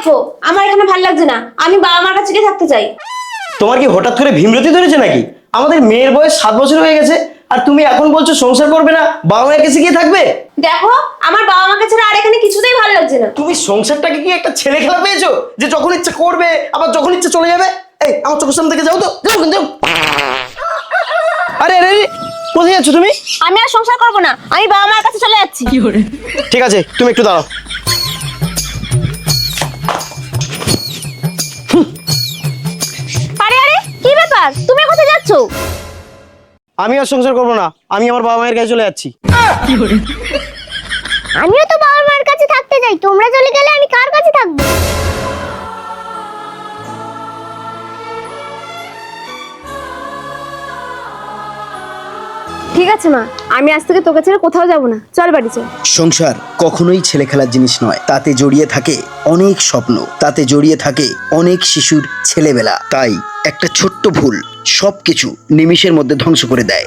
দেখো, আমার এখানে ভালো লাগছে না, আমি বাবা মার কাছে গিয়ে থাকতে চাই। তোমার কি হঠাৎ করে ভীমরতি ধরেছে নাকি? আমাদের মেয়ের বয়স 7 বছর হয়ে গেছে, আর তুমি এখন বলছো সংসার করবে না, বাবা মায়ের কাছে গিয়ে থাকবে? দেখো, আমার বাবা মাকে ছাড়া আর এখানে কিছুতেই ভালো লাগছে না। তুমি সংসারটাকে কি একটা ছেলে খেলা পেয়েছো, যে যখন ইচ্ছা করবে আবার যখন ইচ্ছা চলে যাবে? এই আমার চোখের সামনে থেকে যাও তো, যাও কিন্তু যাও। আরে আরে আরে, কোথায় যাচ্ছ তুমি? আমি আর সংসার করবো না, আমি বাবা মার কাছে চলে যাচ্ছি। ঠিক আছে, তুমি একটু দাঁড়াও। আরে আরে, কি ব্যাপার, তুমি কোথায় যাচ্ছো? আমি আর সংসার করবো না, আমি আমার বাবা মায়ের কাছে চলে যাচ্ছি। আমিও তো বাবা মার কাছে থাকতে চাই, তোমরা চলে গেলে আমি কার কাছে থাকবো? ঠিক আছে মা, আমি আজ থেকে তোকে ছেড়ে কোথাও যাব না, চল বাড়ি চল। সংসার কখনোই ছেলে খেলার জিনিস নয়, তাতে জড়িয়ে থাকে অনেক স্বপ্ন, তাতে জড়িয়ে থাকে অনেক শিশুর ছেলেবেলা। তাই একটা ছোট্ট ভুল সবকিছু নিমিষের মধ্যে ধ্বংস করে দেয়।